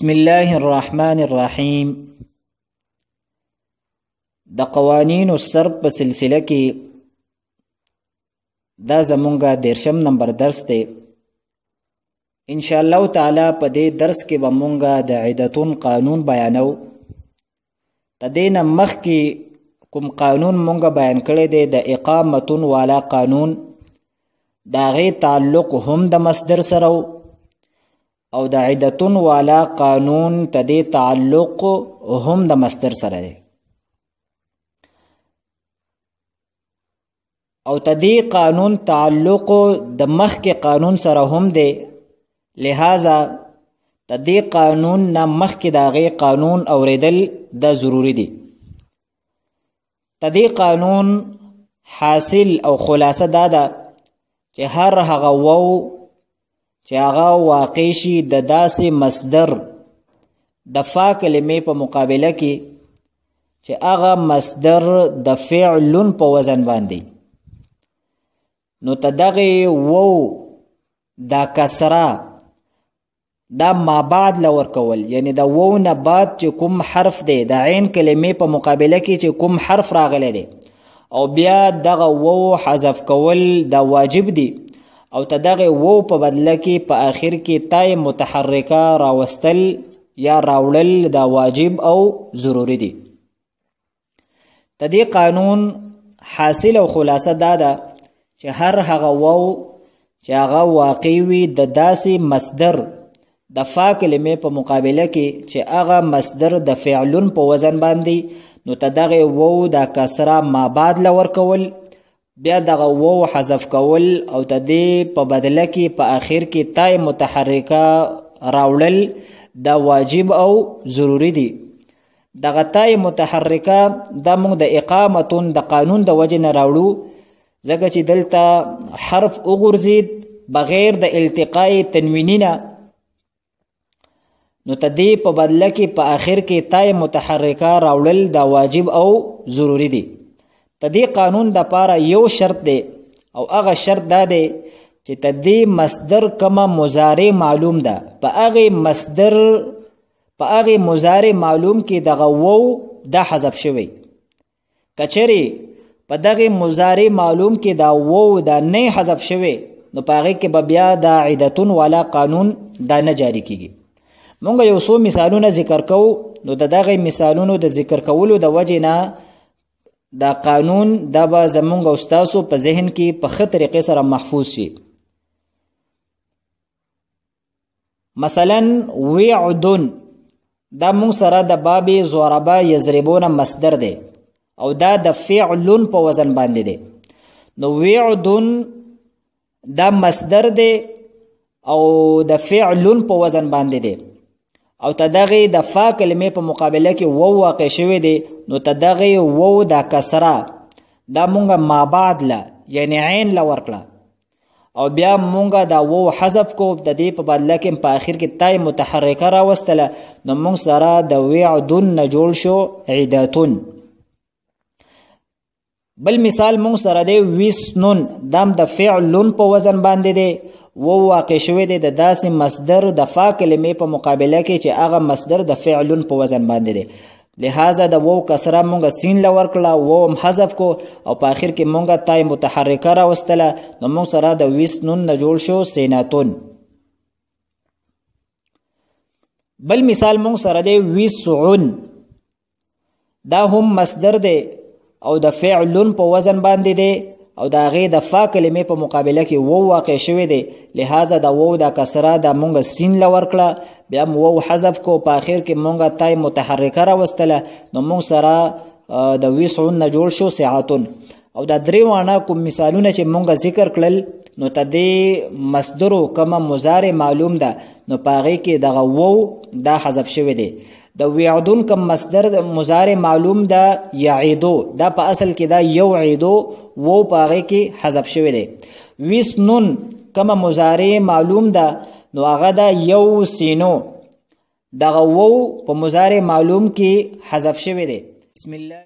بسم الله الرحمن الرحیم. د قوانینو صرف په سلسله کې دا زمونږه 13 نمبر درس دی. ان شاء الله تعالی په دې درس کې به مونږه د عدتون قانون بیانو. تدین مخکې کوم قانون مونږه بیان کړی دی د اقامتون والا قانون، دا غي تعلق هم د مصدر سره او د عدتون والا قانون تدې تعلق هم د مصدر سره دی او تدې قانون تعلق د مخکې قانون سره هم دی، لہذا تدې قانون نه مخکې د غي قانون اوریدل د ضروری دی. تدې قانون حاصل او خلاصه دا ده چې هر هغه وو چې هغه واقع شي د داسې مصدر د فا کلمې په مقابله کې چې هغه مصدر د فعل په وزن باندې، نو تدغه وو دا کسره دا ما بعد لور کول، یعنی دا وو نه بعد چې کوم حرف دی د عین کلمې په مقابله کې چې کوم حرف راغلی دی او بیا دغه وو حذف کول دا واجب دی او تدغه وو په بدله کې په آخر کې تای متحرکه راوستل یا راوړل دا واجب او ضروری دی. تدې قانون حاصل او خلاصه دا ده چې هر هغه وو چې هغه واقع وي د داسې مصدر د فا کلمې په مقابله کې چې هغه مصدر د فعلون په وزن باندې، نو تدغه وو دا کسره ما بعد لور کول، بیا دغه وو حذف کول او تدې په بدله کې په آخر کې تای متحرکه راوړل دا واجب او ضروری دی. دغه تای متحرکه دا موږ د اقامتون د قانون د وجه نه راوړو، ځکه چې دلته حرف وګرځید بغیر د التقاء تنوینینا، نو تدې په بدله کې په آخر کې تای متحرکه راوړل دا واجب او ضروری دی. تدې قانون د پاره یو شرط دی او هغه شرط دا دی چې تدې مصدر کما مضارع معلوم ده، په هغه مضارع معلوم کې دغه وو دا حذف شوی. کچری په دغه مضارع معلوم کې دا وو دا نه حذف شوی، نو په هغه کې به بیا د عدتون والا قانون دا نه جاری کیږي. مونږ یو څو مثالونه ذکر کوو، نو دغه مثالونو د ذکر کولو د وجه نه دا قانون دا به زمونږ استاسو په ذهن کې په ښه طریقې سره محفوظ شي. مثلا وعدن دا مونږ سره د باب ضربا یضربون مصدر دی او دا د فعل په وزن باندې دی، نو وعدن دا مصدر دی او د فعل په وزن باندې دی او تدغه د فا کلمې په مقابله کې وو واقع شوی دی، نو تدغه وو دا کسره دا مونږه ما بعد لا یعنی عین لا ورکړه او بیا مونږه دا وو حذف کو، د دې په بدله کې په آخر کې تای متحرکه راوستله، نو مونږ سره د وعدن نه جوړ شو عدتون. بل مثال مونږ سره دی وسنن، دام د فعلن په وزن باندې دی، وو واقع شوی دی د داسې مصدر د فا کلمې په مقابله کې چې هغه مصدر د فعلن په وزن باندې دی، لہذا د وو کسره مونږه سین لور کړه، وو هم حذف کو او په آخر کې مونږه تای متحرکه راوستله، نو مونږ سره د وسنن نه جوړ شو سیناتون. بل مثال مونږ سره دی وسعن، دا هم مصدر دی او د فعلن په وزن باندې دی او دا غي د فا کلمې په مقابله کې وو واقع شوی دی، لہذا دا وو دا کسره دا مونږه سین لور کړه، بیا وو حذف کو، په اخر کې مونږه تای متحرکه راوستله، نو مونږ سره د وسعن نه جوړ شو ساعتون. او دا درې وانه کوم مثالونه چې مونږه ذکر کړل، نو تدې مصدر کما مضارع معلوم ده، نو په هغه کې دغه وو دا حذف شوی دی. د وعدون کم مصدر مضارع معلوم ده یعیدو، دا په اصل کې دا یوعیدو وو په هغه کې حذف شوی دی. وسنن کما مضارع معلوم ده، نو هغه دا یو سینو، دغه وو په مضارع معلوم کې حذف شوی دی. بسم الله.